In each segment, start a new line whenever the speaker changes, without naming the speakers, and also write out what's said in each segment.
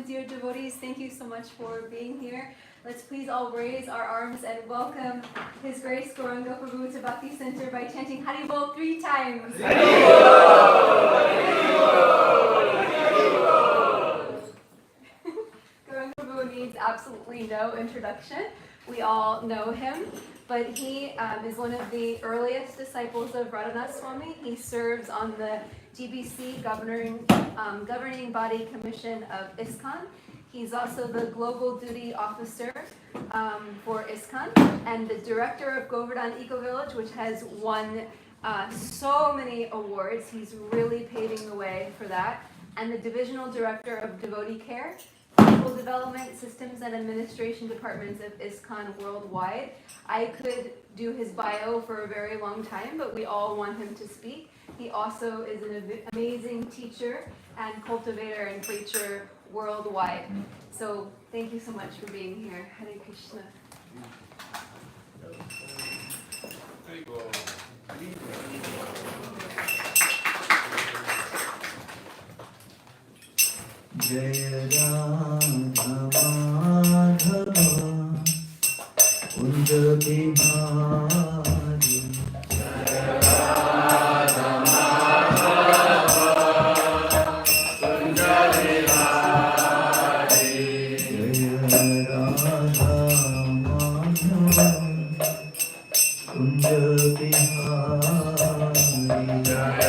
Dear devotees, thank you so much for being here. Let's please all raise our arms and welcome His Grace Gauranga Prabhu to Bhakti Center by chanting Haribol 3 times. Gauranga Prabhu needs absolutely no introduction. We all know him, but he is one of the earliest disciples of Radhanath Swami. He serves on the GBC governing body commission of ISKCON. He's also the global duty officer for ISKCON and the director of Govardhan Eco Village, which has won so many awards. He's really paving the way for that. And the divisional director of devotee care. people development, systems, and administration departments of ISKCON worldwide. I could do his bio for a very long time, but we all want him to speak. He also is an amazing teacher and cultivator and preacher worldwide. So thank you so much for being here. Hare Krishna.
Jaya Radha Madhava Kunja Bihari Jaya Radha Madhava Kunja Bihari Jaya Radha Madhava Kunja Bihari Jaya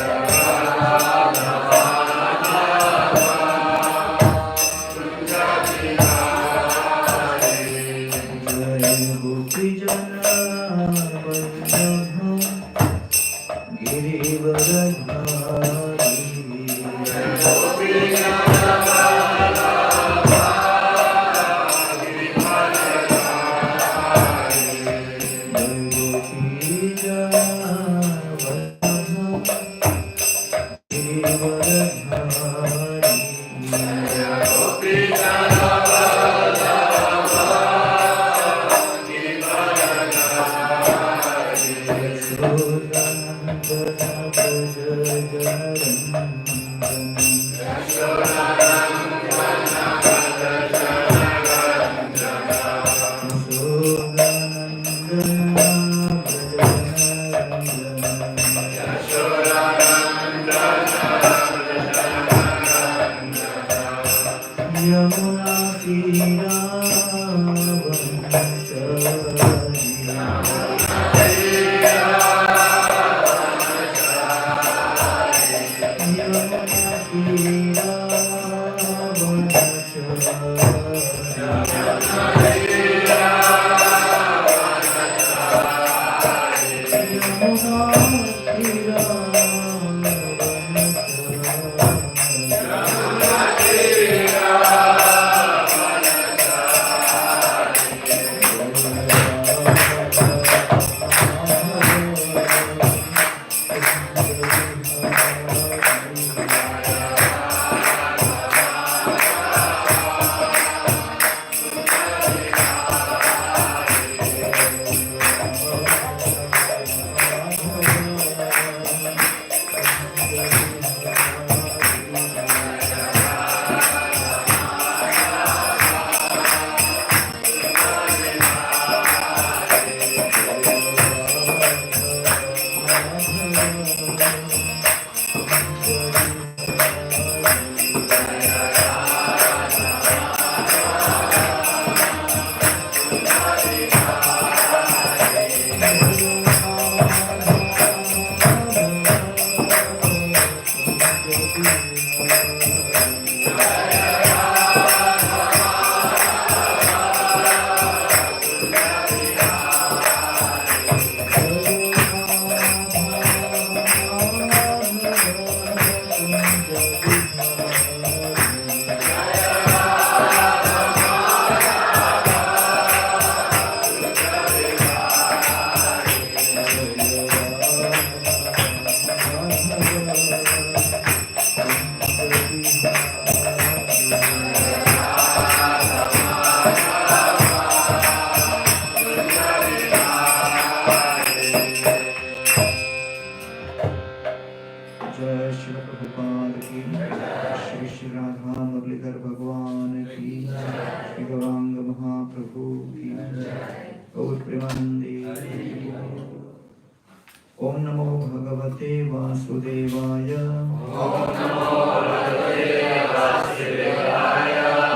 Om Namo Bhagavate Vasudevaya.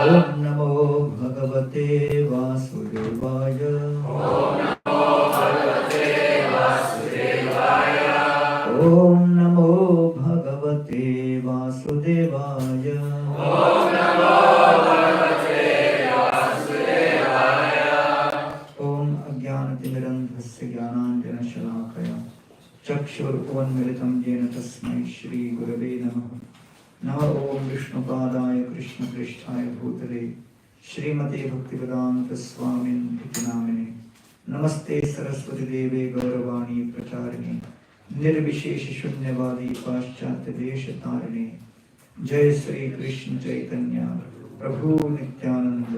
Om Namo Bhagavate Vasudevaya. Om Namo Bhagavate Vasudevaya. Om Ajnanatirandhasya Jnananjana Shalakaya Chakshur Uvanmilitam Jena Tasmai Shri Gurave Namaha नमः ओम विष्णुपादाय कृष्ण पृष्ठाय भूतले श्रीमते भक्तिवेदांत स्वामिन् इति नामिने नमस्ते सरस्वती देवे गौरवाणी प्रचारिणे निर्विशेष शून्यवादी पाश्चात्य देश तारिणे जय श्री कृष्ण चैतन्य प्रभु नित्यानंद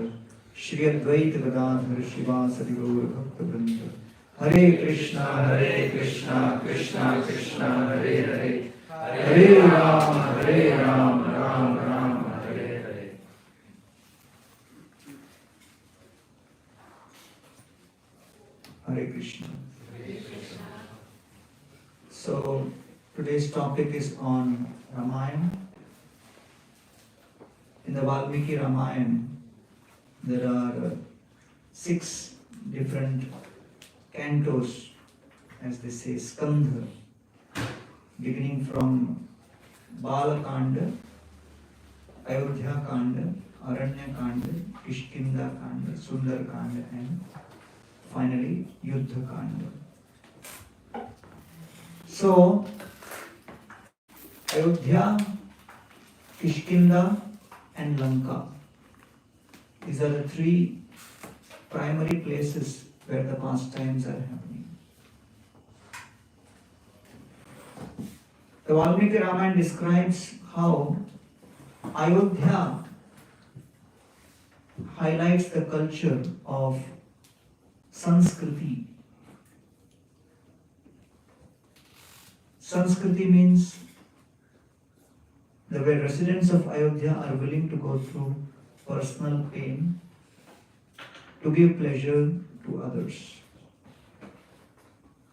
श्री अद्वैत गदाधर शिवासदि गौर भक्त वृंद हरे Krishna Krishna Krishna Hare Hare Hare Ram Ram Ram Hare Hare Hare Krishna. So today's topic is on Ramayana. In the Valmiki Ramayana, there are 6 different cantos, as they say, skandha, beginning from Balakanda, Ayodhya Kanda, Aranya Kanda, Kishkinda Kanda, Sundar Kanda, and finally Yuddha Kanda. So, Ayodhya, Kishkinda, and Lanka. These are the 3 primary places where the pastimes are happening. The Valmiki Ramayana describes how Ayodhya highlights the culture of Sanskriti. Sanskriti means the way residents of Ayodhya are willing to go through personal pain to give pleasure to others.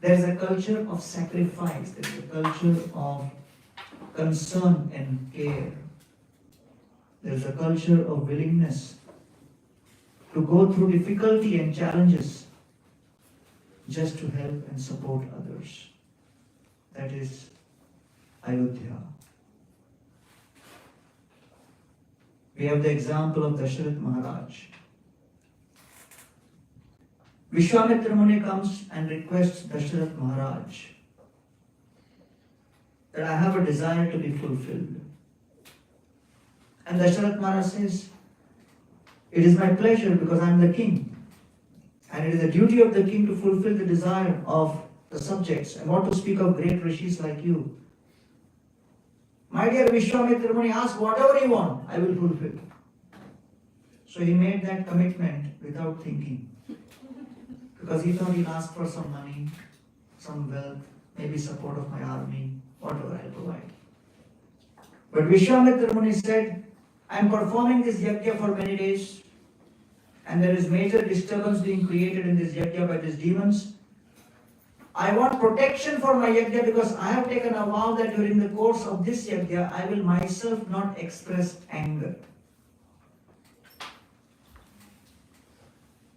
There is a culture of sacrifice, there is a culture of concern and care. There is a culture of willingness to go through difficulty and challenges just to help and support others. That is Ayodhya. We have the example of Dasharath Maharaj. Vishwamitra Muni comes and requests Dasharath Maharaj that I have a desire to be fulfilled. And Dasharath Maharaj says, it is my pleasure because I am the king. And it is the duty of the king to fulfill the desire of the subjects. And what to speak of great rishis like you. My dear Vishwamitra Muni, ask whatever you want, I will fulfill. So he made that commitment without thinking. Because he thought he'll ask for some money, some wealth, maybe support of my army, whatever I'll provide. But Vishwamitra Muni said, I am performing this yajna for many days, and there is major disturbance being created in this yajna by these demons. I want protection for my yajna because I have taken a vow that during the course of this yajna, I will myself not express anger.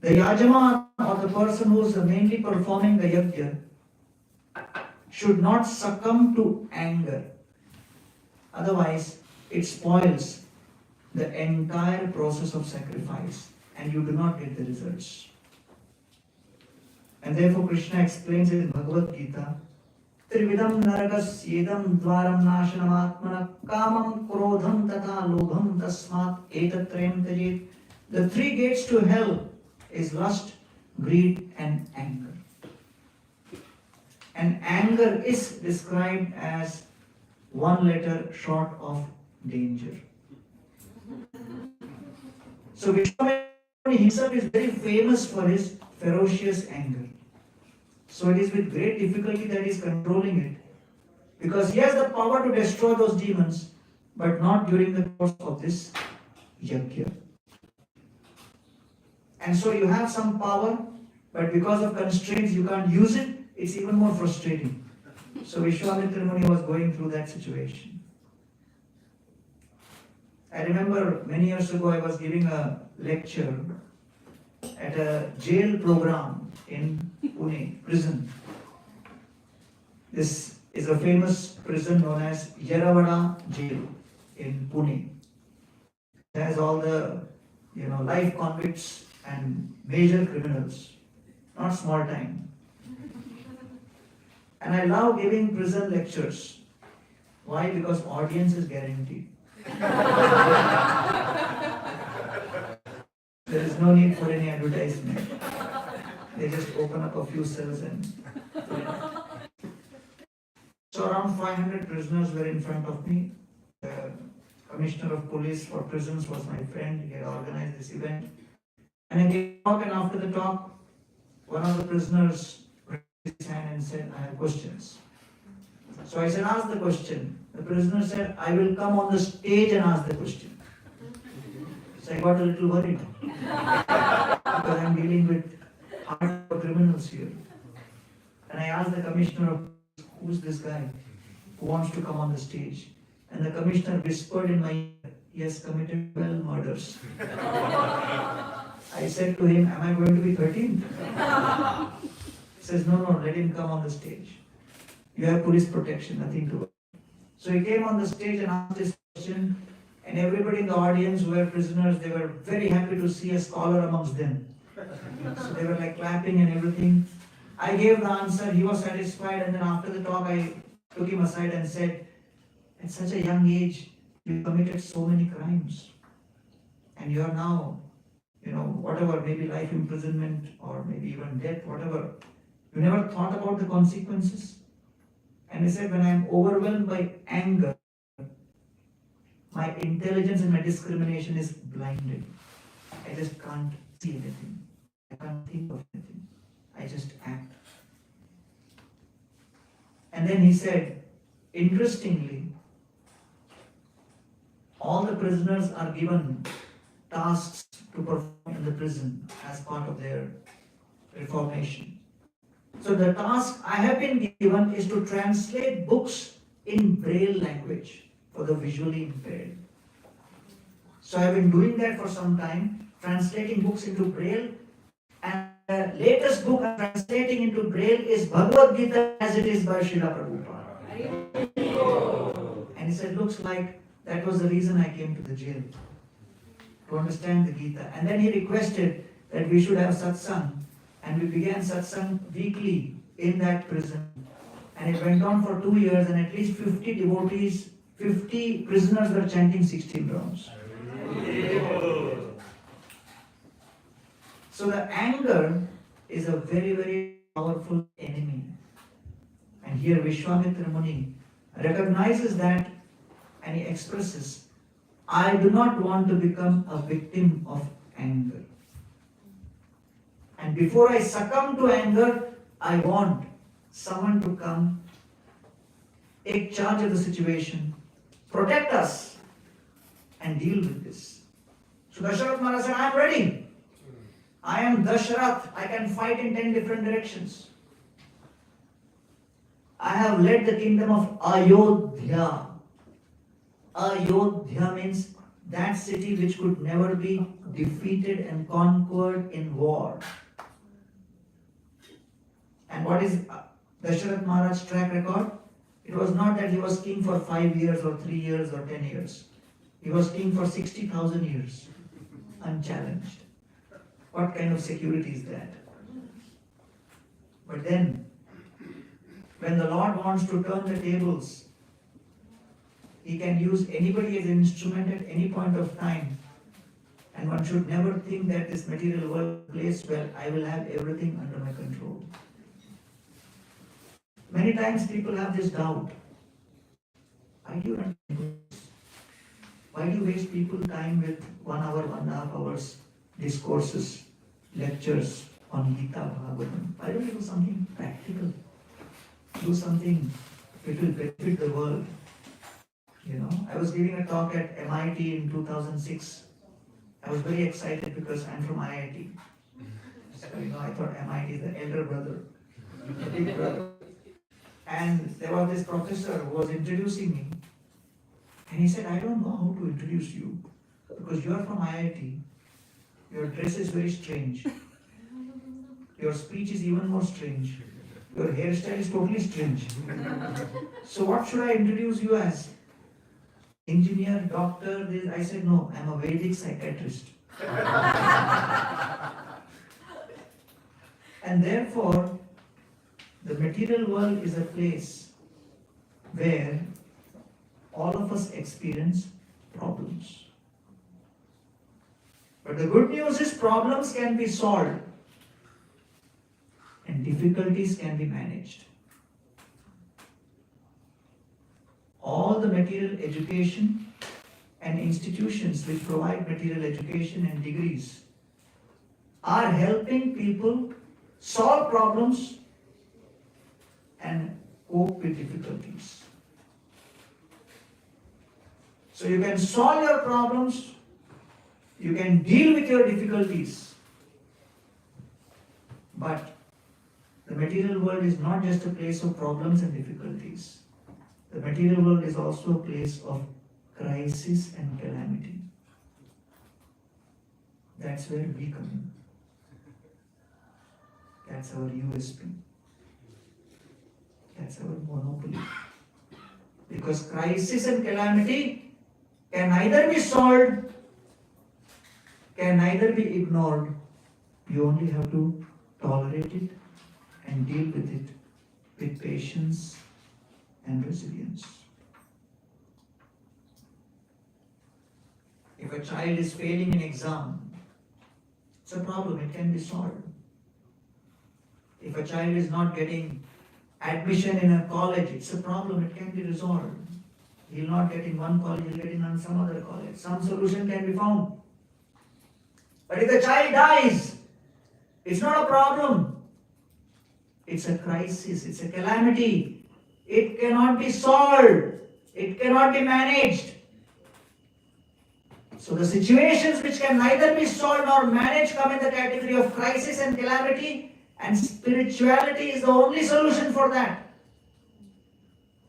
The yajaman or the person who is mainly performing the yajna should not succumb to anger. Otherwise, it spoils the entire process of sacrifice and you do not get the results. And therefore Krishna explains it in Bhagavad Gita, Trividam naragas yedam dvaram nashanam atmana kamam krodham tata lobham tasmat etatrayam tajit. The 3 gates to hell is lust, greed and anger. And anger is described as 1 letter short of danger. So Vishwamitra himself is very famous for his ferocious anger. So it is with great difficulty that he is controlling it. Because he has the power to destroy those demons, but not during the course of this yajna. And so you have some power, but because of constraints you can't use it, it's even more frustrating. So Vishwamitra Muni was going through that situation. I remember many years ago I was giving a lecture at a jail program in Pune, prison. This is a famous prison known as Yeravada jail in Pune. It has all the life convicts and major criminals, not small time. And I love giving prison lectures. Why? Because audience is guaranteed. There is no need for any advertisement. They just open up a few cells and. So around 500 prisoners were in front of me. The commissioner of police for prisons was my friend. He had organized this event. And I gave a talk, and after the talk, one of the prisoners raised his hand and said, I have questions. So I said, ask the question. The prisoner said, I will come on the stage and ask the question. So I got a little worried because I'm dealing with hardcore criminals here. And I asked the commissioner of who's this guy who wants to come on the stage? And the commissioner whispered in my ear, he has committed 12 murders. I said to him, am I going to be 13th? He says, no, let him come on the stage. You have police protection, nothing to worry. So he came on the stage and asked this question, and everybody in the audience who were prisoners, they were very happy to see a scholar amongst them. So they were like clapping and everything. I gave the answer, he was satisfied, and then after the talk I took him aside and said, at such a young age, you committed so many crimes. And you are now, whatever, maybe life imprisonment or maybe even death, whatever. You never thought about the consequences? And he said, when I am overwhelmed by anger, my intelligence and my discrimination is blinded. I just can't see anything. I can't think of anything. I just act. And then he said, interestingly, all the prisoners are given tasks to perform in the prison as part of their reformation. So the task I have been given is to translate books in Braille language for the visually impaired. So I have been doing that for some time, translating books into Braille, and the latest book I'm translating into Braille is Bhagavata as it is by Srila Prabhupada. And he said, looks like that was the reason I came to the jail, to understand the Gita. And then he requested that we should have satsang, and we began satsang weekly in that prison. And it went on for 2 years, and at least 50 devotees, 50 prisoners were chanting 16 rounds. So the anger is a very, very powerful enemy. And here Vishwamitra Muni recognizes that, and he expresses, I do not want to become a victim of anger. And before I succumb to anger, I want someone to come, take charge of the situation, protect us, and deal with this. So Dasharath Maharaj said, I am ready. I am Dasharath. I can fight in 10 different directions. I have led the kingdom of Ayodhya. Ayodhya means that city which could never be defeated and conquered in war. And what is Dasharath Maharaj's track record? It was not that he was king for 5 years or 3 years or 10 years. He was king for 60,000 years, unchallenged. What kind of security is that? But then, when the Lord wants to turn the tables, He can use anybody as an instrument at any point of time. And one should never think that this material world plays well, I will have everything under my control. Many times people have this doubt. Why do you waste people time with 1 hour, 1.5 hours discourses, lectures on Gita, Bhagavatam? Why don't you do something practical? Do something which will benefit the world. I was giving a talk at MIT in 2006. I was very excited because I'm from IIT. So, I thought MIT is the elder brother, the big brother. And there was this professor who was introducing me. And he said, I don't know how to introduce you because you are from IIT. Your dress is very strange. Your speech is even more strange. Your hairstyle is totally strange. So what should I introduce you as? Engineer, doctor? I said, no, I'm a Vedic psychiatrist. And therefore, the material world is a place where all of us experience problems. But the good news is problems can be solved and difficulties can be managed. All the material education and institutions which provide material education and degrees are helping people solve problems and cope with difficulties. So you can solve your problems, you can deal with your difficulties, but the material world is not just a place of problems and difficulties. The material world is also a place of crisis and calamity. That's where we come in. That's our USP. That's our monopoly. Because crisis and calamity can neither be solved, can neither be ignored. You only have to tolerate it and deal with it with patience and resilience. If a child is failing an exam, it's a problem, it can be solved. If a child is not getting admission in a college, it's a problem, it can be resolved. He'll not get in one college, he'll get in some other college. Some solution can be found. But if the child dies, it's not a problem. It's a crisis, it's a calamity. It cannot be solved. It cannot be managed. So the situations which can neither be solved nor managed come in the category of crisis and calamity, and spirituality is the only solution for that.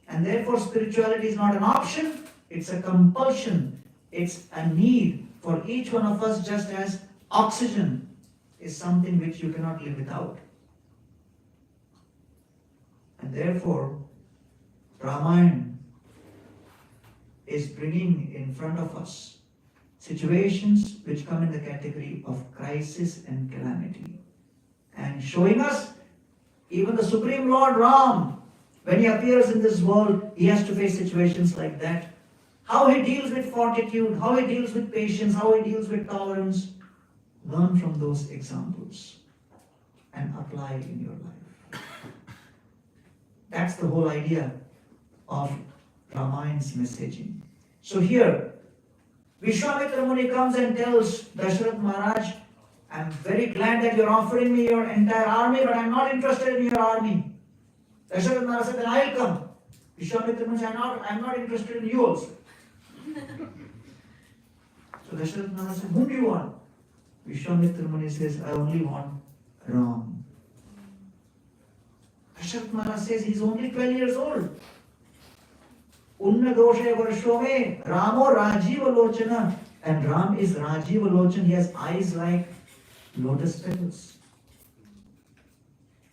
And therefore spirituality is not an option, it's a compulsion. It's a need for each one of us, just as oxygen is something which you cannot live without. And therefore, Ramayana is bringing in front of us situations which come in the category of crisis and calamity, and showing us even the Supreme Lord Ram, when he appears in this world, he has to face situations like that. How he deals with fortitude, how he deals with patience, how he deals with tolerance. Learn from those examples and apply in your life. That's the whole idea of Ramayana's messaging. So here, Vishwamitra Muni comes and tells Dasharath Maharaj, I'm very glad that you're offering me your entire army, but I'm not interested in your army. Dasharath Maharaj said, then I'll come. Vishwamitra Muni said, I'm not interested in you also. So Dasharath Maharaj said, whom do you want? Vishwamitra Muni says, I only want Ram. Dasharath Maharaj says, he's only 12 years old. Unna doshe varshome Ramo Rajiva Lochana. And Ram is Rajiva Lochan. He has eyes like lotus petals.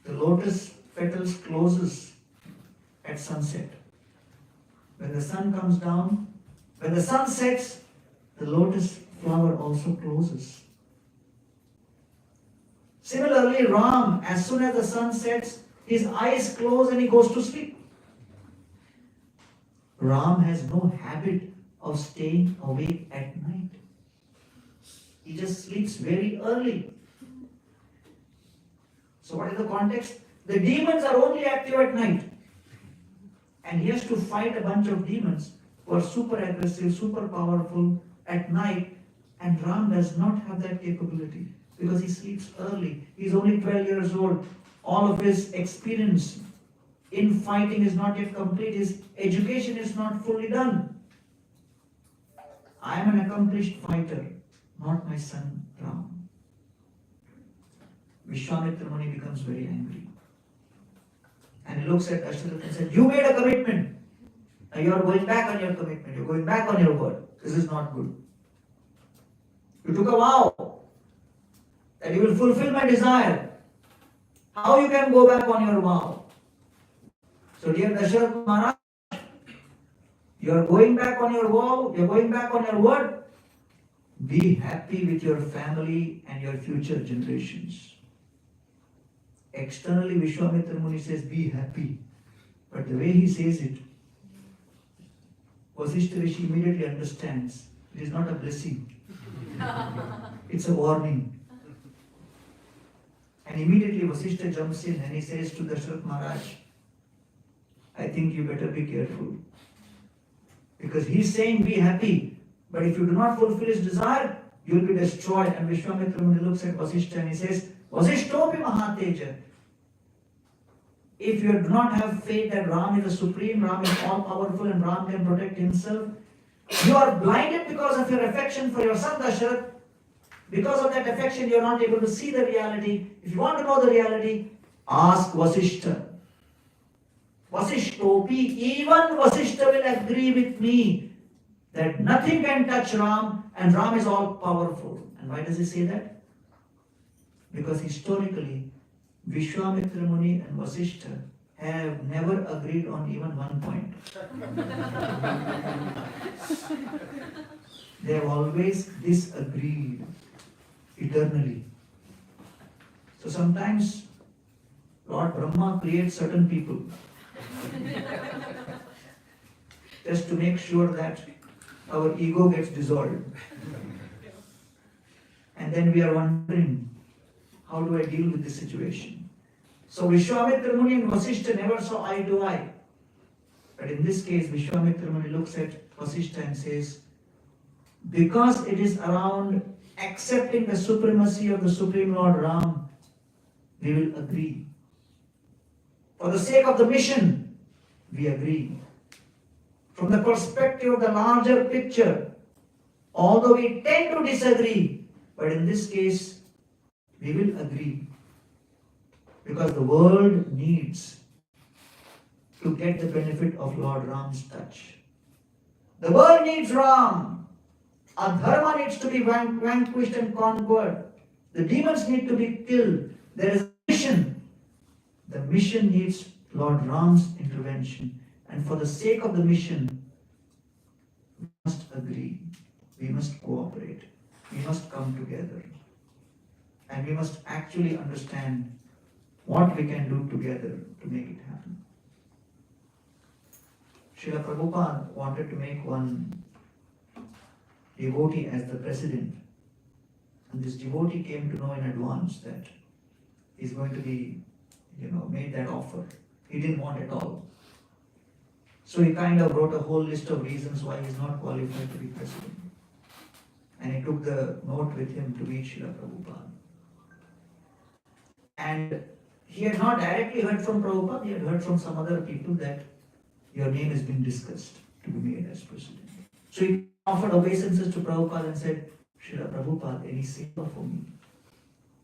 The lotus petals closes at sunset. When the sun comes down, when the sun sets, the lotus flower also closes. Similarly, Ram, as soon as the sun sets, his eyes close and he goes to sleep. Ram has no habit of staying awake at night. He just sleeps very early. So what is the context? The demons are only active at night. And he has to fight a bunch of demons who are super aggressive, super powerful at night. And Ram does not have that capability because he sleeps early. He's only 12 years old. All of his experience in fighting is not yet complete. His education is not fully done. I am an accomplished fighter, not my son Ram. Vishwamitra Muni becomes very angry. And he looks at Dasharath and says, you made a commitment. Now you are going back on your commitment. You are going back on your word. This is not good. You took a vow that you will fulfill my desire. How you can go back on your vow? So dear Dasharath Maharaj, you are going back on your vow, you are going back on your word. Be happy with your family and your future generations. Externally, Vishwamitra Muni says, be happy. But the way he says it, Vasishtha Rishi immediately understands it is not a blessing, it's a warning. And immediately Vasishtha jumps in and he says to Dasharath Maharaj, I think you better be careful. Because he's saying be happy, but if you do not fulfill his desire, you will be destroyed. And Vishwamitra Muni looks at Vasishtha and he says, Vasishtopi Mahateja. If you do not have faith that Ram is the supreme, Ram is all powerful and Ram can protect himself, you are blinded because of your affection for your son Dasharath. Because of that affection, you are not able to see the reality. If you want to know the reality, ask Vasishtha. Vasishtopi, even Vasishtha will agree with me that nothing can touch Ram and Ram is all powerful. And why does he say that? Because historically, Vishwamitra Muni and Vasishtha have never agreed on even one point. They have always disagreed eternally. So sometimes Lord Brahma creates certain people just to make sure that our ego gets dissolved. And then we are wondering, how do I deal with this situation? So Vishwamitra Muni and Vasishtha never saw eye to eye. But in this case, Vishwamitra Muni looks at Vasishtha and says, because it is around accepting the supremacy of the Supreme Lord Ram, we will agree. For the sake of the mission, we agree. From the perspective of the larger picture, although we tend to disagree, but in this case, we will agree. Because the world needs to get the benefit of Lord Ram's touch. The world needs Ram. Adharma needs to be vanquished and conquered. The demons need to be killed. There is a mission. The mission needs Lord Ram's intervention. And for the sake of the mission, we must agree. We must cooperate. We must come together. And we must actually understand what we can do together to make it happen. Srila Prabhupada wanted to make one devotee as the president. And this devotee came to know in advance that he's going to be, made that offer. He didn't want it all. So he kind of wrote a whole list of reasons why he's not qualified to be president. And he took the note with him to meet Srila Prabhupada. And he had not directly heard from Prabhupada, he had heard from some other people that your name has been discussed to be made as president. So he offered obeisances to Prabhupada and said, Srila Prabhupada, any seva for me?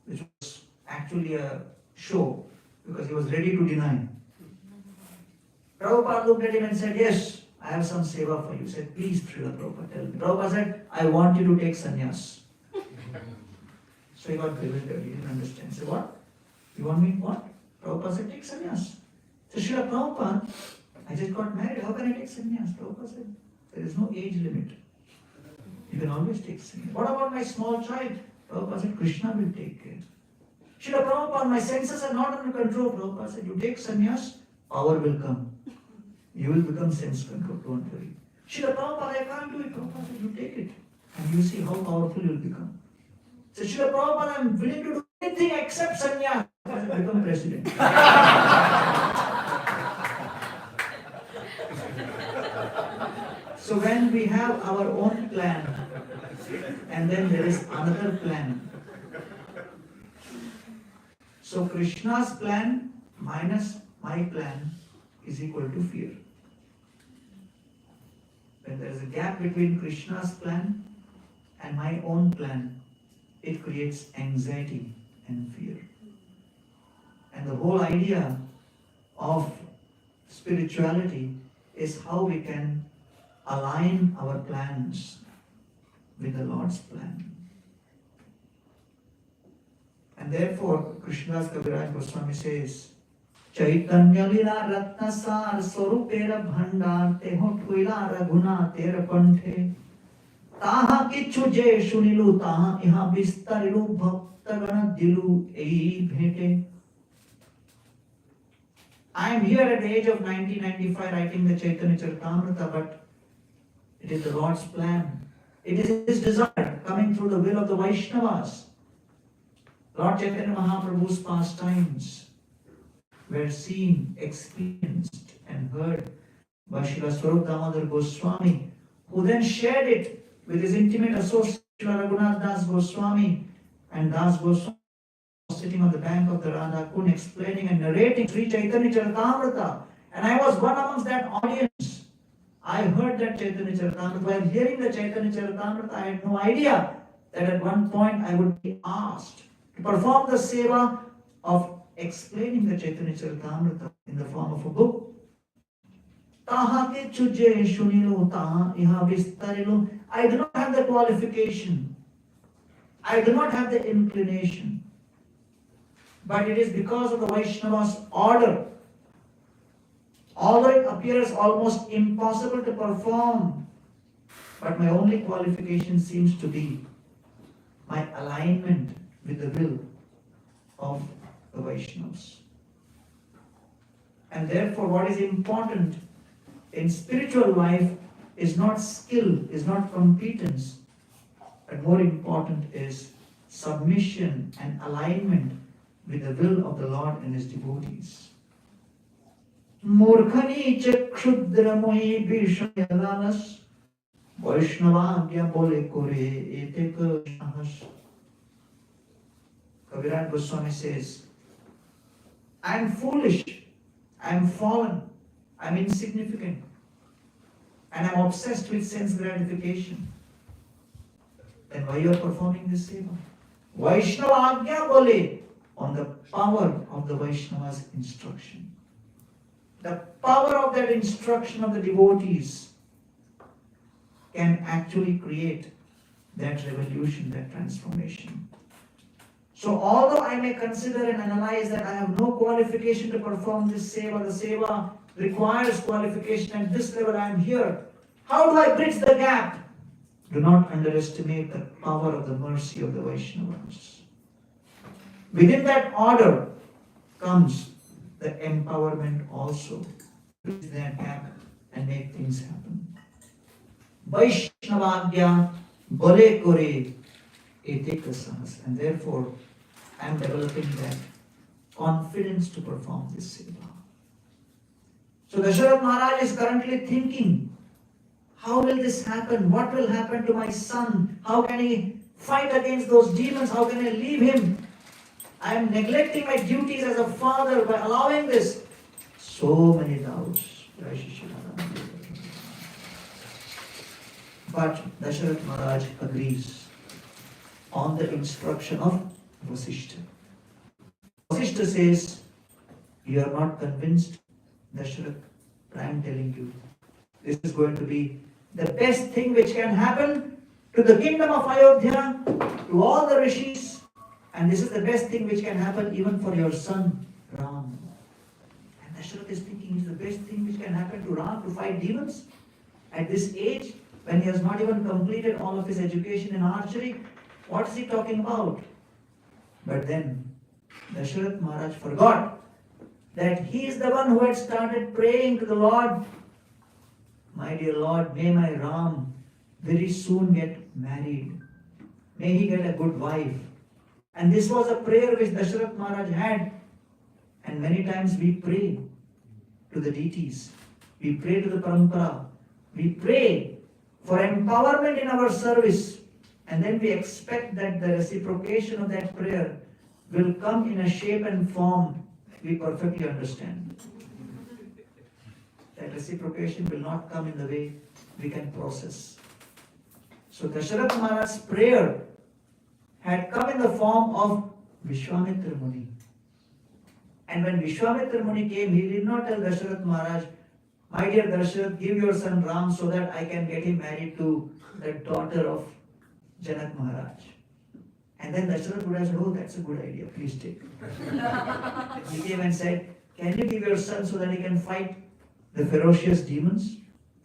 Which was actually a show, because he was ready to deny. Prabhupada looked at him and said, yes, I have some seva for you. He said, please, Srila Prabhupada, tell me. Prabhupada said, I want you to take sannyas. So he got bewildered, he didn't understand. He said, what? You want me what? Prabhupada said, take sannyas. So Srila Prabhupada, I just got married, how can I take sannyas? Prabhupada said, there is no age limit. You can always take sannyas. What about my small child? Prabhupada said, Krishna will take care. Srila Prabhupada, my senses are not under control. Prabhupada said, you take sannyas, power will come. You will become sense control, don't worry. Srila Prabhupada, I can't do it. Prabhupada said, you take it. And you see how powerful you will become. So Srila Prabhupada, I am willing to do anything except sannyas. Become president. So when we have our own plan, and then there is another plan. So Krishna's plan minus my plan is equal to fear. When there is a gap between Krishna's plan and my own plan, it creates anxiety and fear. And the whole idea of spirituality is how we can align our plans with the Lord's plan. And therefore, Krishnadas Kaviraj Goswami says, Chaitanya lila ratna sar swarupera bhandar teho thuila raghuna tera panthe taha kichu je shunilu taha iha bistarilu bhaktagana dilu ei bhete. I am here at the age of 1995 writing the Chaitanya Charitamrita, but It is the Lord's plan. It is His desire coming through the will of the Vaishnavas. Lord Chaitanya Mahaprabhu's pastimes were seen, experienced, and heard by Srila Swarup Damodar Goswami, who then shared it with his intimate associate Srila Raghunath Das Goswami, and Das Goswami was sitting on the bank of the Radha Kund explaining and narrating Sri Chaitanya Charitamrita. And I was one amongst that audience. I heard that Chaitanya Charitamrita. While hearing the Chaitanya Charitamrita, I had no idea that at one point I would be asked to perform the seva of explaining the Chaitanya Charitamrita in the form of a book. I do not have the qualification. I do not have the inclination. But it is because of the Vaishnava's order. Although it appears almost impossible to perform, but my only qualification seems to be my alignment with the will of the Vaishnavas. And therefore, what is important in spiritual life is not skill, is not competence, but more important is submission and alignment with the will of the Lord and His devotees. Murkhani chakshudra mohi bishayalanas Vaishnavagya bole kore etek shahas. Kaviraj Goswami says, I am foolish, I am fallen, I am insignificant, and I am obsessed with sense gratification. Then why you are performing this seva? Vaishnavagya bole, on the power of the Vaishnava's instruction. The power of that instruction of the devotees can actually create that revolution, that transformation. So although I may consider and analyze that I have no qualification to perform this seva, the seva requires qualification at this level, I am here. How do I bridge the gap? Do not underestimate the power of the mercy of the Vaishnavas. Within that order comes the empowerment also to bridge that gap and make things happen. Vaishnavagya bole kore etek sahas. And therefore, I am developing that confidence to perform this seva. So Dasharatha Maharaj is currently thinking, how will this happen? What will happen to my son? How can he fight against those demons? How can I leave him? I am neglecting my duties as a father by allowing this. So many doubts. But Dasharatha Maharaj agrees on the instruction of Vasishtha. Vasishtha says, you are not convinced, Dasharatha, I am telling you, this is going to be the best thing which can happen to the kingdom of Ayodhya, to all the rishis, and this is the best thing which can happen even for your son, Ram. And Dasharatha is thinking, it's the best thing which can happen to Ram, to fight demons at this age, when he has not even completed all of his education in archery. What is he talking about? But then Dasharatha Maharaj forgot that he is the one who had started praying to the Lord, my dear Lord, may my Ram very soon get married. May he get a good wife. And this was a prayer which Dasharatha Maharaj had. And many times we pray to the deities. We pray to the parampara. We pray for empowerment in our service. And then we expect that the reciprocation of that prayer will come in a shape and form we perfectly understand. That reciprocation will not come in the way we can process. So Dasharatha Maharaj's prayer had come in the form of Vishwamitra Muni. And when Vishwamitra Muni came, he did not tell Dasharatha Maharaj, my dear Dasharatha, give your son Ram so that I can get him married to the daughter of Janak Maharaj. And then Dasharatha would have said, oh, that's a good idea, please take it. He came and said, can you give your son so that he can fight the ferocious demons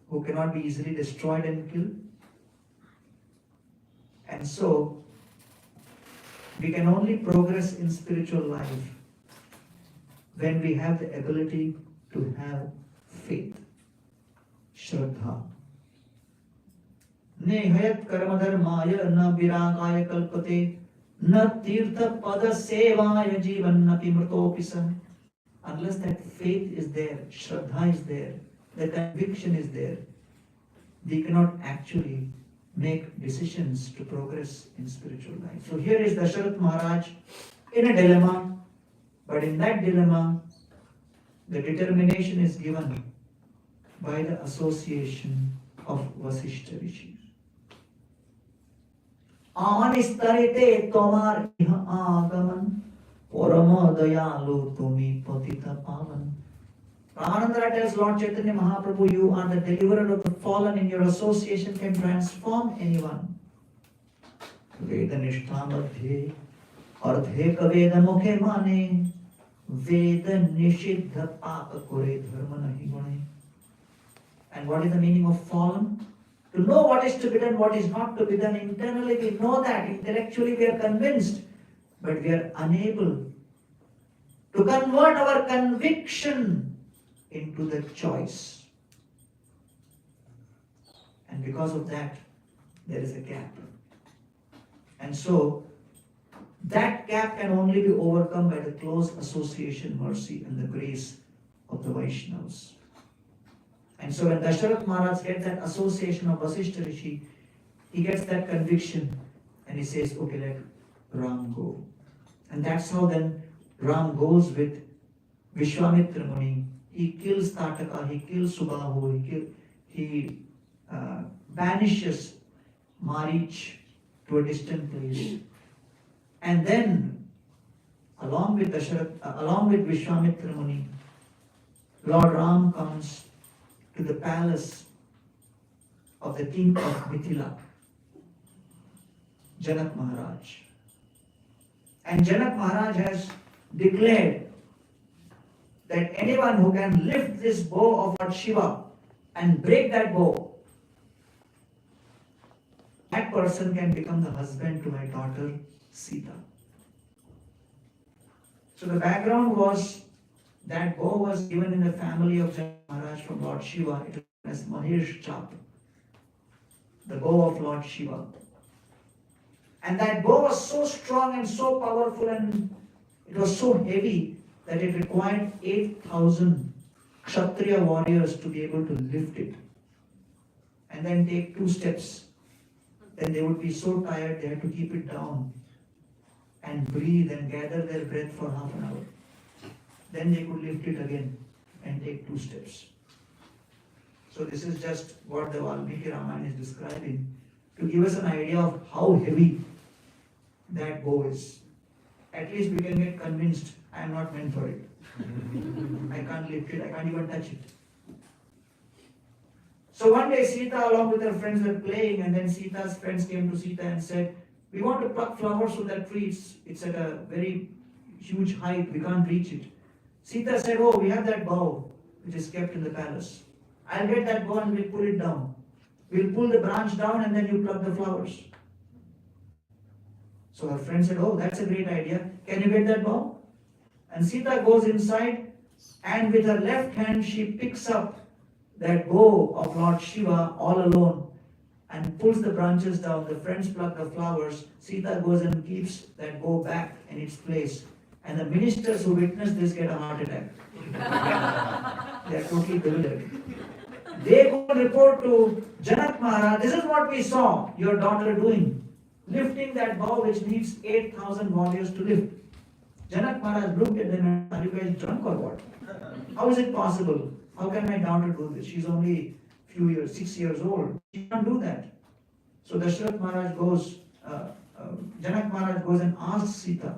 who cannot be easily destroyed and killed? And so, we can only progress in spiritual life when we have the ability to have faith, Shraddha. Nehayat karma dharmaya na viragaya kalpate na tirtha pada sevaya jivannapi mritopisa. Unless that faith is there, Shraddha is there, the conviction is there, we cannot actually make decisions to progress in spiritual life. So here is Dasharath Maharaj in a dilemma, but in that dilemma, the determination is given by the association of Vasishta Rishi. Anistarite tomar iha agaman, parama dayalu tumi patita pavan. Ramanandra tells Lord Chaitanya Mahaprabhu, you are the deliverer of the fallen, and your association can transform anyone. Veda nishtha madhye ardhe ka veda mukhe mane Veda nishiddha papa kore dharma nahi gune. And what is the meaning of fallen? To know what is to be done, what is not to be done. Internally we know that, intellectually we are convinced, but we are unable to convert our conviction into the choice. And because of that, there is a gap. And so, that gap can only be overcome by the close association, mercy, and the grace of the Vaishnavas. And so when Dasharath Maharaj gets that association of Vasishta Rishi, he gets that conviction and he says, okay, let Ram go. And that's how then Ram goes with Vishwamitra Muni. He kills Tataka, he kills Subahu, he banishes Marich to a distant place. And then, along with Vishwamitra Muni, Lord Ram comes to the palace of the king of Mithila, Janak Maharaj. And Janak Maharaj has declared that anyone who can lift this bow of Lord Shiva and break that bow, that person can become the husband to my daughter Sita. So the background was that bow was given in the family of Janak Maharaj from Lord Shiva. It was known as Mahesh Chap, the bow of Lord Shiva. And that bow was so strong and so powerful, and it was so heavy that it required 8,000 Kshatriya warriors to be able to lift it and then take 2 steps. Then they would be so tired they had to keep it down and breathe and gather their breath for half an hour. Then they could lift it again and take 2 steps. So this is just what the Valmiki Ramayana is describing to give us an idea of how heavy that bow is. At least we can get convinced I am not meant for it. I can't lift it, I can't even touch it. So one day Sita along with her friends were playing, and then Sita's friends came to Sita and said, we want to pluck flowers from that tree. It's at a very huge height, we can't reach it. Sita said, oh, we have that bow which is kept in the palace. I'll get that bow and we'll pull it down. We'll pull the branch down and then you pluck the flowers. So her friend said, oh, that's a great idea. Can you get that bow? And Sita goes inside, and with her left hand she picks up that bow of Lord Shiva all alone and pulls the branches down. The friends pluck the flowers. Sita goes and keeps that bow back in its place. And the ministers who witness this get a heart attack. They are totally bewildered. They go and report to Janak Maharaj, this is what we saw your daughter doing, lifting that bow which needs 8,000 warriors to lift. Janak Maharaj looked at them and said, are you guys drunk or what? How is it possible? How can my daughter do this? She's only few years, 6 years old. She can't do that. So Dasharath Maharaj goes, Janak Maharaj goes and asks Sita,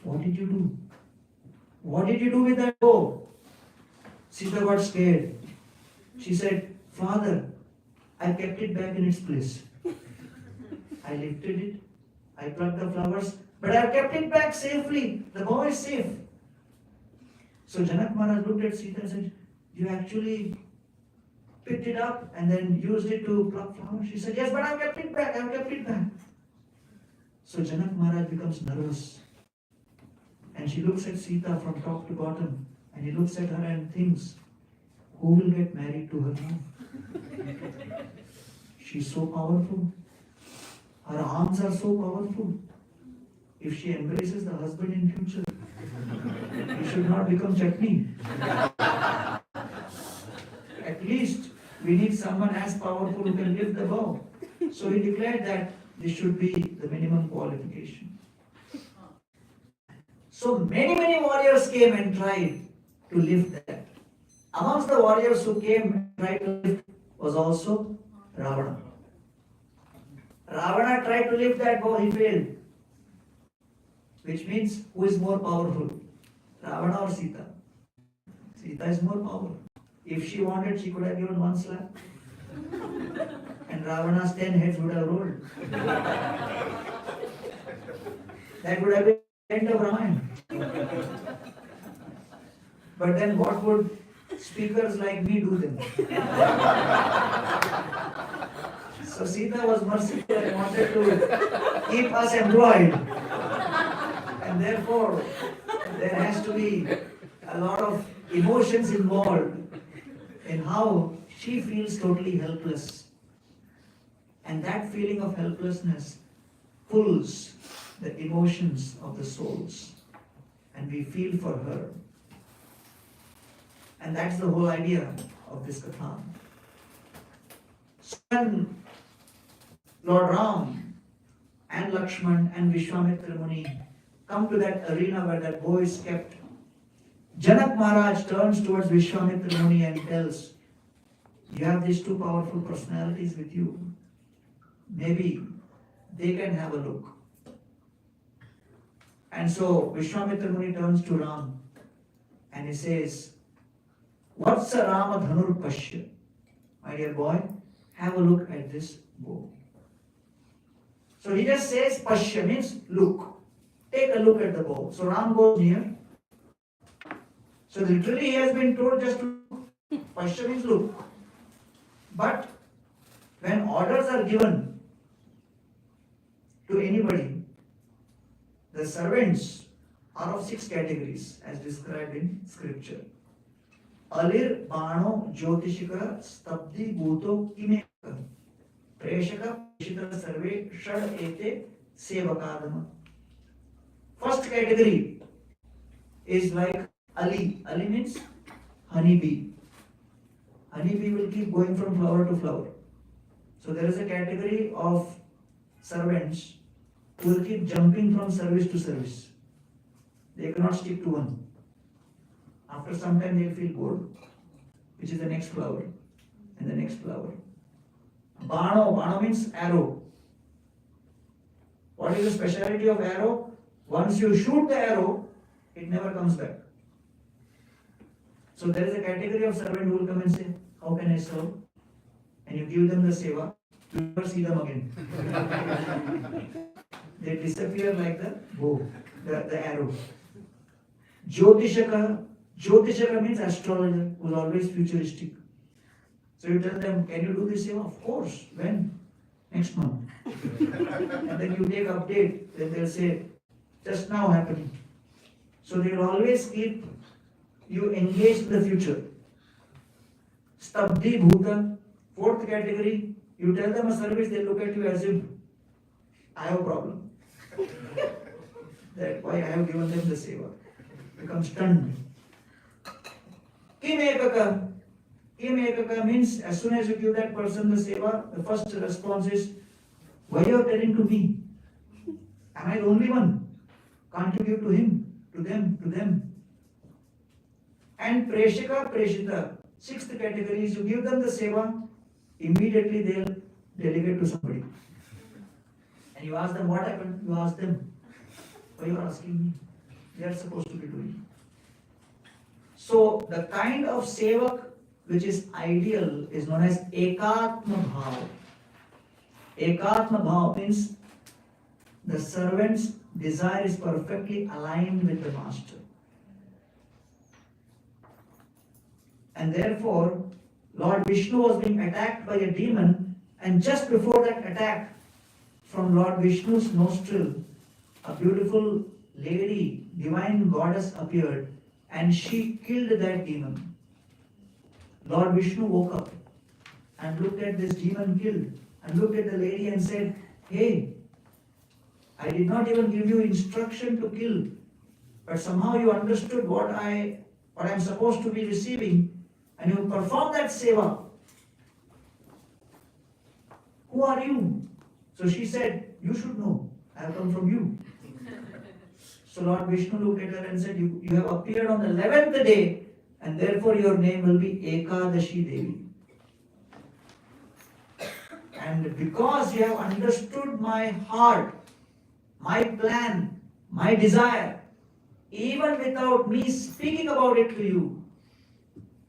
what did you do? What did you do with that bow? Sita got scared. She said, Father, I kept it back in its place. I lifted it, I plucked the flowers, but I kept it back safely. The bow is safe. So Janak Maharaj looked at Sita and said, you actually picked it up and then used it to pluck flowers? She said, yes, but I kept it back, I kept it back. So Janak Maharaj becomes nervous. And she looks at Sita from top to bottom, and he looks at her and thinks, who will get married to her now? She's so powerful. Her arms are so powerful. If she embraces the husband in future, he should not become chutney. At least we need someone as powerful who can lift the bow. So he declared that this should be the minimum qualification. So many warriors came and tried to lift that. Amongst the warriors who came and tried to lift was also Ravana. Ravana tried to lift that bow, he failed. Which means, who is more powerful? Ravana or Sita? Sita is more powerful. If she wanted, she could have given one slap. And Ravana's 10 heads would have rolled. That would have been the end of Ramayana. But then what would speakers like me do then? So Sita was merciful and wanted to keep us employed. And therefore, there has to be a lot of emotions involved in how she feels totally helpless. And that feeling of helplessness pulls the emotions of the souls. And we feel for her. And that's the whole idea of this katha. So when Lord Ram and Lakshman and Vishwamitra Muni come to that arena where that bow is kept, Janak Maharaj turns towards Vishwamitra Muni and tells, you have these two powerful personalities with you. Maybe they can have a look. And so Vishwamitra Muni turns to Ram and he says, what's a Rama Dhanur Pashya? My dear boy, have a look at this bow. So he just says Pashya means look. Take a look at the bow. So Ram goes near. So literally he has been told just to look. Pashya means look. But when orders are given to anybody, the servants are of 6 categories as described in scripture. Alir, Bano, Jyotishika, Stabdi, Bhuto, Kimeka, Preshaka, Preshita, Sarve, Shad, Ete, Sevakadama. First category is like Ali. Ali means honeybee. Honeybee will keep going from flower to flower. So there is a category of servants who will keep jumping from service to service. They cannot stick to one. After some time they will feel bored, which is the next flower and the next flower. Bano means arrow. What is the speciality of arrow? Once you shoot the arrow, it never comes back. So there is a category of servant who will come and say, how can I serve? And you give them the seva, you never see them again. They disappear like the bow, the arrow. Jyotishaka means astrologer, who is always futuristic. So you tell them, can you do this seva? Of course. When? Next month. And then you take update, then they'll say, just now happening. So they will always keep you engaged in the future. Stabdi Bhuta, 4th category, you tell them a service, they look at you as if I have a problem. That's why I have given them the seva. Become stunned. Kim Ekaka. Kim Ekaka means as soon as you give that person the seva, the first response is, why you are telling to me? Am I the only one? Can't you give to him, to them? And Preshika, Preshita, 6th category is you give them the seva, immediately they'll delegate to somebody. And you ask them what happened, you ask them, why you are asking me? They are supposed to be doing. So the kind of sevak which is ideal is known as Ekatma Bhav. Ekatma Bhav means the servant's desire is perfectly aligned with the master. And therefore, Lord Vishnu was being attacked by a demon, and just before that attack, from Lord Vishnu's nostril, a beautiful lady, divine goddess appeared, and she killed that demon. Lord Vishnu woke up and looked at this demon killed and looked at the lady and said, "Hey, I did not even give you instruction to kill, but somehow you understood what I'm supposed to be receiving, and you performed that seva. Who are you?" So she said, "You should know. I have come from you." So Lord Vishnu looked at her and said, you have appeared on the 11th day, and therefore your name will be Ekadashi Devi. And because you have understood my heart, my plan, my desire, even without me speaking about it to you,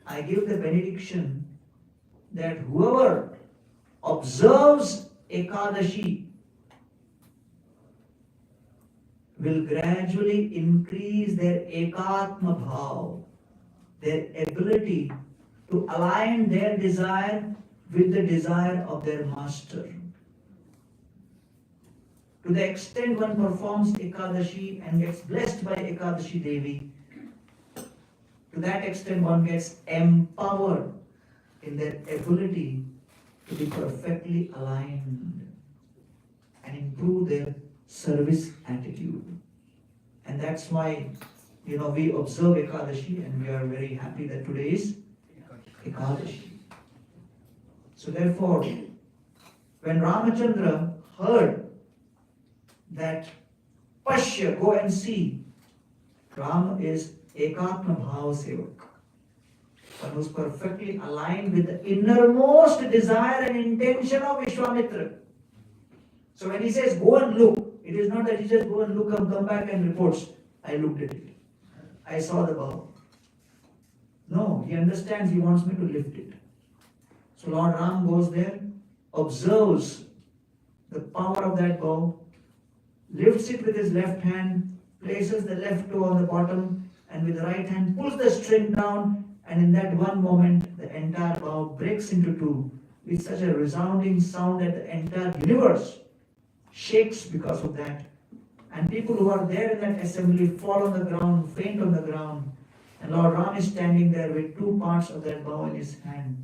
I give the benediction that whoever observes Ekadashi will gradually increase their ekatma bhav, their ability to align their desire with the desire of their master. To the extent one performs Ekadashi and gets blessed by Ekadashi Devi, to that extent one gets empowered in their ability to be perfectly aligned and improve their service attitude. And that's why, we observe Ekadashi, and we are very happy that today is Ekadashi. So therefore, when Ramachandra heard that Pashya, go and see, Ram is Ekatma Bhava Sevak, one who's perfectly aligned with the innermost desire and intention of Vishwamitra. So when he says go and look, it is not that he just go and look and come back and reports, I looked at it, I saw the bow. No, he understands, he wants me to lift it. So Lord Ram goes there, observes the power of that bow, lifts it with his left hand, places the left toe on the bottom, and with the right hand pulls the string down, and in that one moment the entire bow breaks into two with such a resounding sound that the entire universe shakes because of that. And people who are there in that assembly fall on the ground, faint on the ground. And Lord Ram is standing there with two parts of that bow in his hand.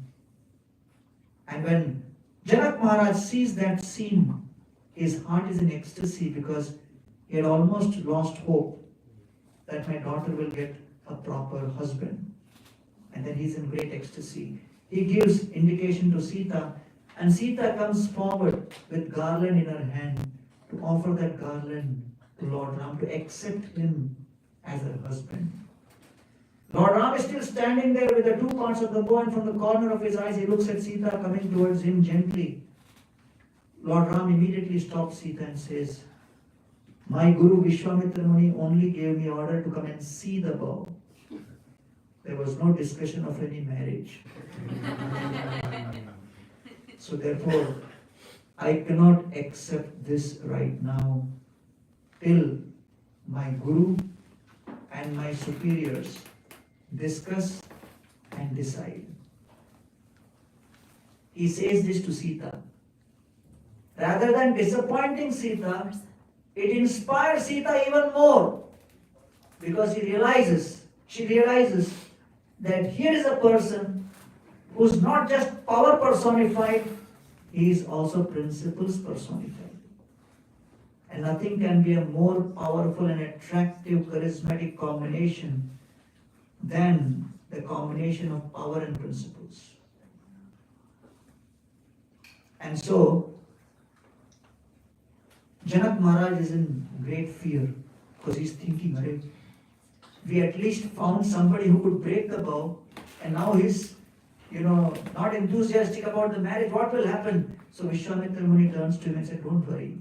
And when Janak Maharaj sees that scene, his heart is in ecstasy because he had almost lost hope that my daughter will get a proper husband. And then he's in great ecstasy. He gives indication to Sita, and Sita comes forward with garland in her hand to offer that garland to Lord Ram, to accept him as her husband. Lord Ram is still standing there with the two parts of the bow, and from the corner of his eyes he looks at Sita coming towards him gently. Lord Ram immediately stops Sita and says, "My Guru Vishwamitra Muni only gave me order to come and see the bow. There was no discussion of any marriage." So therefore, I cannot accept this right now till my Guru and my superiors discuss and decide. He says this to Sita. Rather than disappointing Sita, it inspires Sita even more, because she realizes that here is a person who's not just power personified, he is also principles personified. And nothing can be a more powerful and attractive, charismatic combination than the combination of power and principles. And so, Janak Maharaj is in great fear because he's thinking, right? We at least found somebody who could break the bow, and now he's, not enthusiastic about the marriage. What will happen? So Vishwamitra Muni turns to him and said, "Don't worry.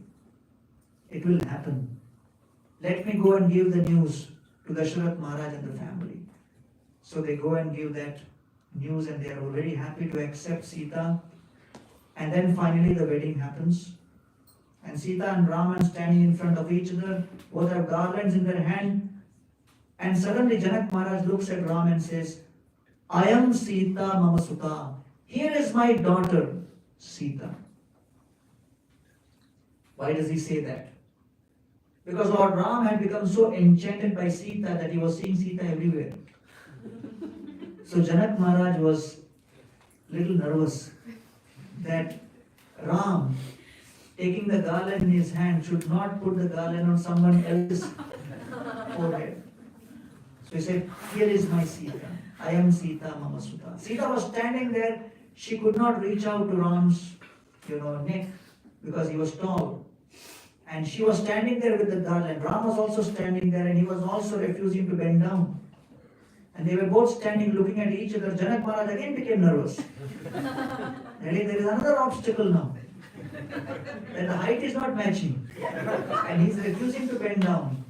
It will happen. Let me go and give the news to Dasharath Maharaj and the family." So they go and give that news, and they are very happy to accept Sita. And then finally the wedding happens. And Sita and Raman standing in front of each other, both have garlands in their hand. And suddenly Janak Maharaj looks at Ram and says, "I am Sita Mama Sutta. Here is my daughter, Sita." Why does he say that? Because Lord Ram had become so enchanted by Sita that he was seeing Sita everywhere. So Janak Maharaj was a little nervous that Ram, taking the garland in his hand, should not put the garland on someone else's forehead. So he said, here is my Sita. I am Sita Mama Sutta. Sita was standing there. She could not reach out to Ram's, neck because he was tall. And she was standing there with the garland. Ram was also standing there and he was also refusing to bend down. And they were both standing looking at each other. Janak Maharaj again became nervous. Really, there is another obstacle now. That the height is not matching. And he is refusing to bend down.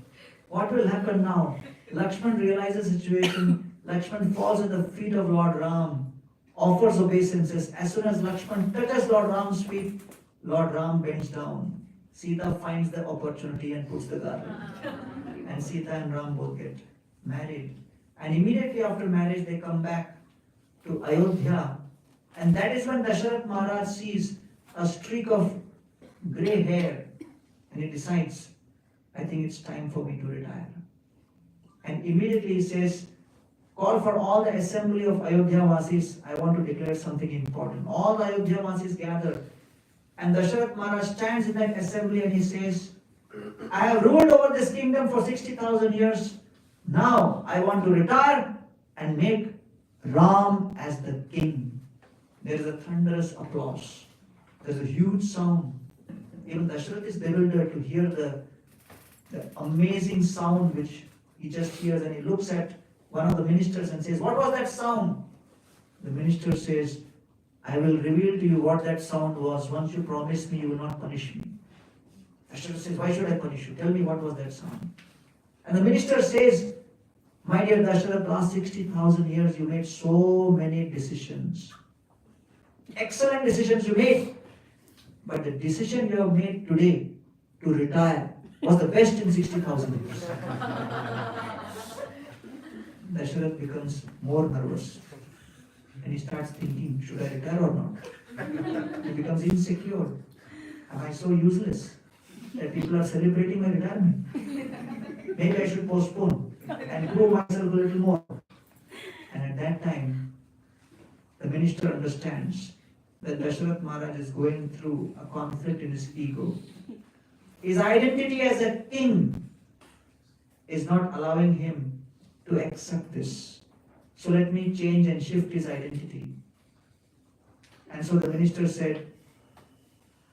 What will happen now? Lakshman realizes the situation. Lakshman falls at the feet of Lord Ram, offers obeisances. As soon as Lakshman touches Lord Ram's feet, Lord Ram bends down. Sita finds the opportunity and puts the garland. And Sita and Ram both get married. And immediately after marriage, they come back to Ayodhya. And that is when Dasharath Maharaj sees a streak of grey hair. And he decides, I think it's time for me to retire. And immediately he says, call for all the assembly of Ayodhya Vasis. I want to declare something important. All the Ayodhya Vasis gather. And Dasharath Maharaj stands in that assembly and he says, I have ruled over this kingdom for 60,000 years. Now I want to retire and make Ram as the king. There is a thunderous applause. There's a huge sound. Even Dasharath is bewildered to hear the amazing sound which he just hears, and he looks at one of the ministers and says, what was that sound? The minister says, I will reveal to you what that sound was. Once you promise me, you will not punish me. Dasharath says, why should I punish you? Tell me what was that sound. And the minister says, my dear Dasharath, last 60,000 years you made so many decisions. Excellent decisions you made. But the decision you have made today to retire was the best in 60,000 years. Dasharath becomes more nervous. And he starts thinking, should I retire or not? He becomes insecure. Am I so useless that people are celebrating my retirement? Maybe I should postpone and prove myself a little more. And at that time, the minister understands that Dasharath Maharaj is going through a conflict in his ego. His identity as a king is not allowing him to accept this. So let me change and shift his identity. And so the minister said,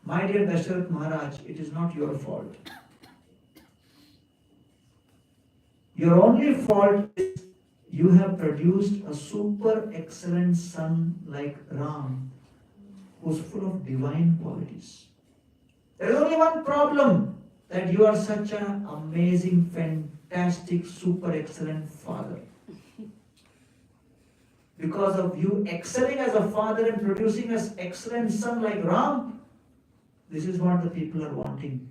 my dear Dasharath Maharaj, it is not your fault. Your only fault is you have produced a super excellent son like Ram, who's full of divine qualities. There is only one problem, that you are such an amazing, fantastic, super excellent father. Because of you excelling as a father and producing an excellent son like Ram, this is what the people are wanting.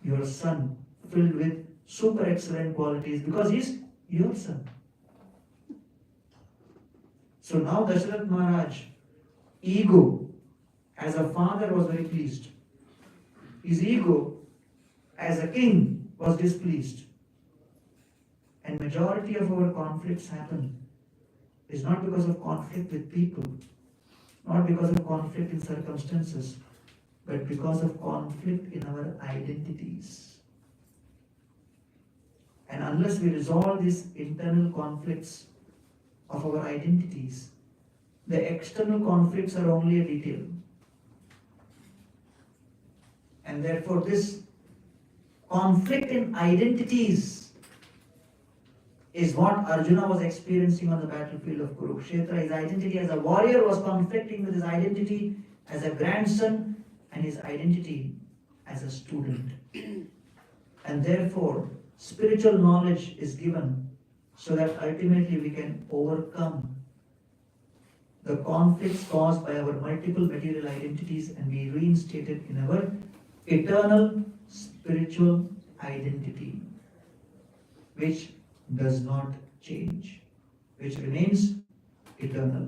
Your son filled with super excellent qualities because he's your son. So now Dasharath Maharaj, ego as a father was very pleased. His ego as a king was displeased. And majority of our conflicts happen is not because of conflict with people, not because of conflict in circumstances, but because of conflict in our identities. And unless we resolve these internal conflicts of our identities, the external conflicts are only a detail. And therefore this conflict in identities is what Arjuna was experiencing on the battlefield of Kurukshetra. His identity as a warrior was conflicting with his identity as a grandson and his identity as a student. And therefore, spiritual knowledge is given so that ultimately we can overcome the conflicts caused by our multiple material identities and be reinstated in our eternal spiritual identity, which does not change, which remains eternal.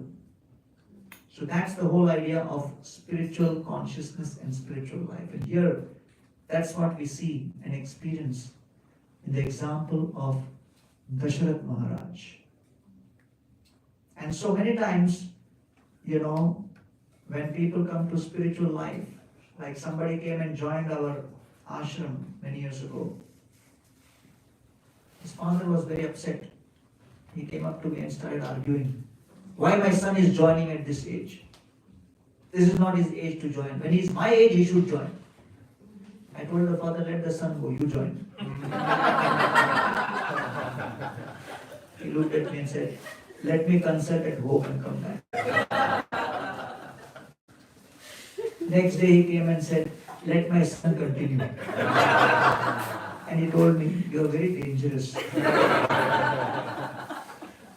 So that's the whole idea of spiritual consciousness and spiritual life. And here, that's what we see and experience in the example of Dasharath Maharaj. And so many times, when people come to spiritual life, Like somebody came and joined our ashram many years ago. His father was very upset. He came up to me and started arguing. Why my son is joining at this age? This is not his age to join. When he is my age, he should join. I told the father, let the son go, you join. He looked at me and said, let me consult at home and come back. Next day he came and said, let my son continue. And he told me, you are very dangerous.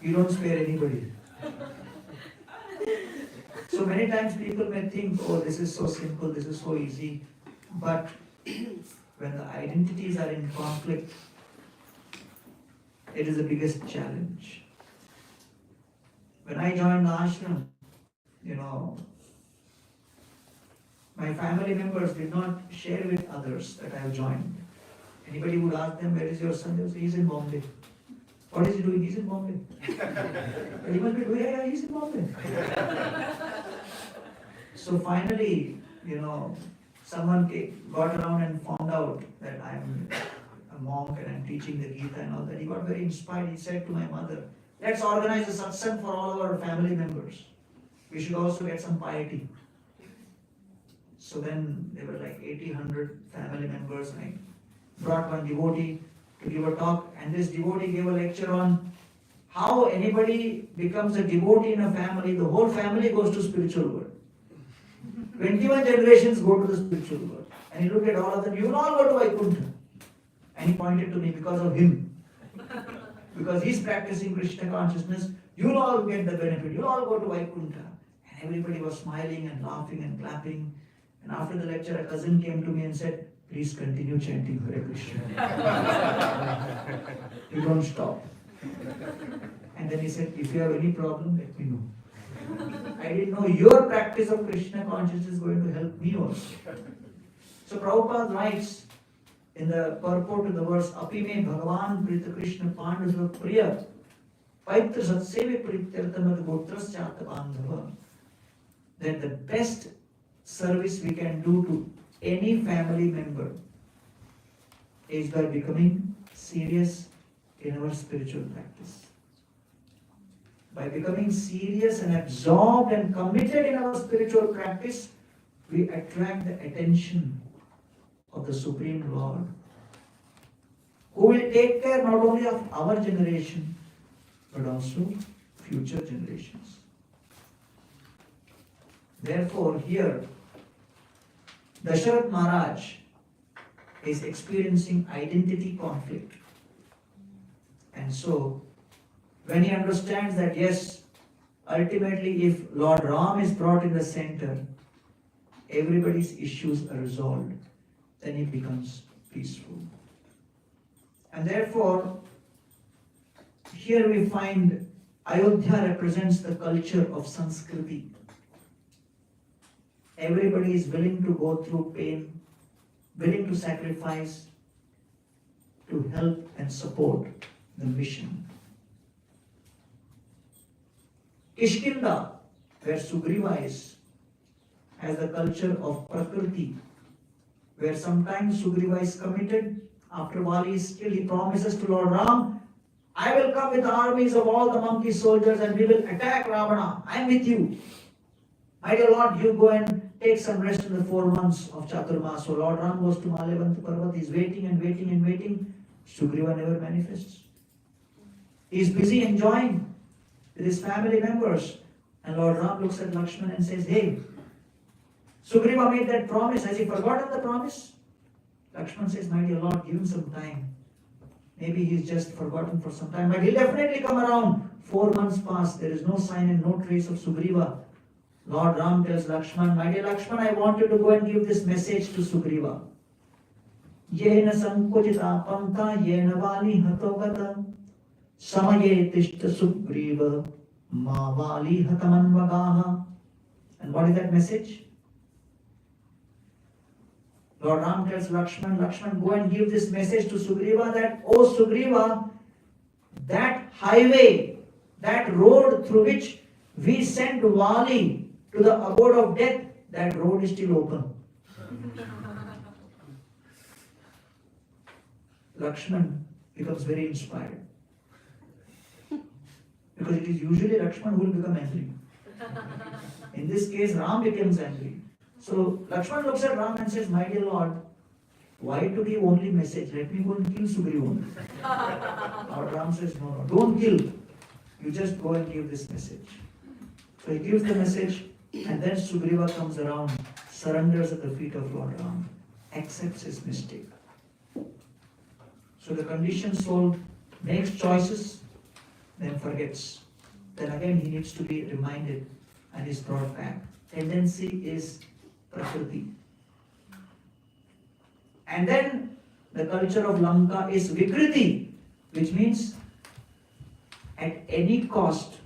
You don't spare anybody. So many times people may think, oh, this is so simple, this is so easy. But when the identities are in conflict, it is the biggest challenge. When I joined the ashram, my family members did not share with others that I have joined. Anybody would ask them, where is your son? They would say, he's in Bombay. What is he doing? He's in Bombay. He must be doing, yeah, he's in Bombay. So finally, someone got around and found out that I'm a monk and I'm teaching the Gita and all that. He got very inspired. He said to my mother, let's organize a satsang for all our family members. We should also get some piety. So then there were like 100 family members, and I brought one devotee to give a talk, and this devotee gave a lecture on how anybody becomes a devotee in a family. The whole family goes to spiritual world. 21 generations go to the spiritual world. And he looked at all of them, you will all go to Vaikuntha. And he pointed to me, because of him. Because he's practicing Krishna consciousness, you'll all get the benefit, you'll all go to Vaikuntha. And everybody was smiling and laughing and clapping. And after the lecture, a cousin came to me and said, please continue chanting Hare Krishna. You don't stop. And then he said, if you have any problem, let me know. I didn't know your practice of Krishna consciousness is going to help me also. So Prabhupada writes in the purport to the verse, Api me Bhagavan Prita Krishna Pandava Priya Paitra Satsevi Prityartamad Gotras Chata Bandhava, that the best service we can do to any family member is by becoming serious in our spiritual practice. By becoming serious and absorbed and committed in our spiritual practice, we attract the attention of the Supreme Lord, who will take care not only of our generation, but also future generations. Therefore, here, Dasharatha Maharaj is experiencing identity conflict. And so, when he understands that, yes, ultimately if Lord Ram is brought in the center, everybody's issues are resolved, then he becomes peaceful. And therefore, here we find Ayodhya represents the culture of Sanskriti. Everybody is willing to go through pain, willing to sacrifice, to help and support the mission. Kishkinda, where Sugriva is, has the culture of Prakriti, where sometimes Sugriva is committed. After Vali is killed, he promises to Lord Ram, I will come with the armies of all the monkey soldiers and we will attack Ravana. I am with you. My dear Lord, you go and take some rest in the 4 months of Chaturmas. So Lord Ram goes to Malevanta Parvat. He is waiting and waiting and waiting. Sugriva never manifests. He is busy enjoying with his family members. And Lord Ram looks at Lakshman and says, hey, Sugriva made that promise. Has he forgotten the promise? Lakshman says, my dear Lord, give him some time. Maybe he's just forgotten for some time, but he'll definitely come around. 4 months pass, there is no sign and no trace of Sugriva. Lord Ram tells Lakshman, my dear Lakshman, I want you to go and give this message to Sugriva. Yena sankuchita panta yena vali hatogata samaye tishta Sugriva ma vali hatamanvagaha. And what is that message? Lord Ram tells Lakshman, Lakshman, go and give this message to Sugriva that, oh Sugriva, that highway, that road through which we sent Vali to the abode of death, that road is still open. Lakshman becomes very inspired. Because it is usually Lakshman who will become angry. In this case, Ram becomes angry. So Lakshman looks at Ram and says, "My dear Lord, why to give only message? Let me go and kill Sugriva." Lord Ram says, "No, no, don't kill. You just go and give this message." So he gives the message, and then Sugriva comes around, surrenders at the feet of Lord Ram, accepts his mistake. So the conditioned soul makes choices, then forgets. Then again he needs to be reminded and is brought back. Tendency is prakriti. And then the culture of Lanka is vikriti, which means at any cost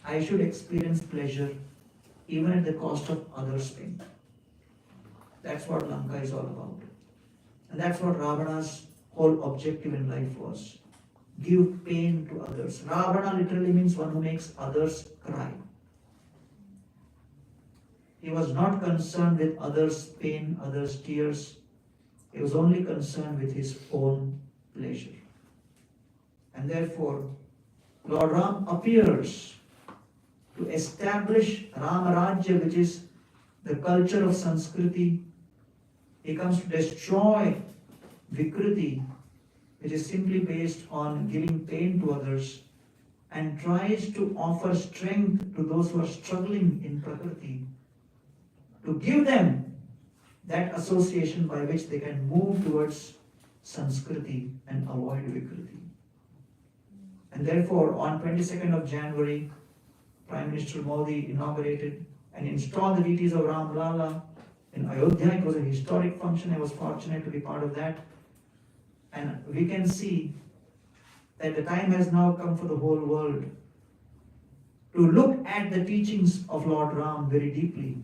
I should experience pleasure, even at the cost of others' pain. That's what Lanka is all about. And that's what Ravana's whole objective in life was. Give pain to others. Ravana literally means one who makes others cry. He was not concerned with others' pain, others' tears. He was only concerned with his own pleasure. And therefore, Lord Ram appears to establish Ramarajya, which is the culture of Sanskriti. He comes to destroy Vikriti, which is simply based on giving pain to others, and tries to offer strength to those who are struggling in Prakriti, to give them that association by which they can move towards Sanskriti and avoid Vikriti. And therefore, on 22nd of January, Prime Minister Modi inaugurated and installed the deities of Ram Lala in Ayodhya. It was a historic function. I was fortunate to be part of that. And we can see that the time has now come for the whole world to look at the teachings of Lord Ram very deeply,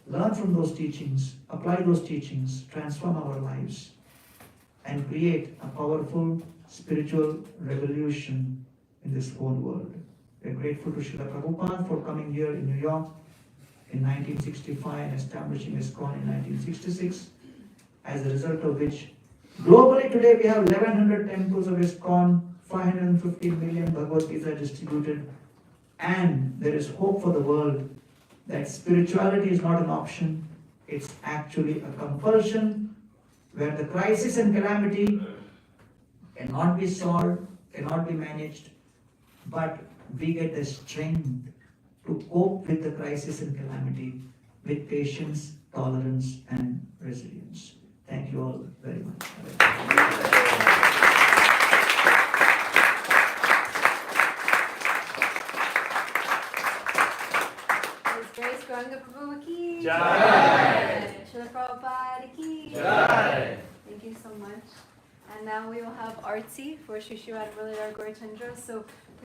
learn from those teachings, apply those teachings, transform our lives, and create a powerful spiritual revolution in this whole world. We are grateful to Srila Prabhupada for coming here in New York in 1965 and establishing ISKCON in 1966, as a result of which globally today we have 1100 temples of ISKCON, 550 million Bhagavad Gita distributed, and there is hope for the world that spirituality is not an option, it's actually a compulsion, where the crisis and calamity cannot be solved, cannot be managed, but we get the strength to cope with the crisis and calamity with patience, tolerance, and resilience. Thank you all very much.
Grace Gauranga Prabhu ki
Jai.
Srila Prabhupada ki
Jai.
Thank you so much. And now we will have arti for Shri Srimad Muruladhar Gaurachandra. So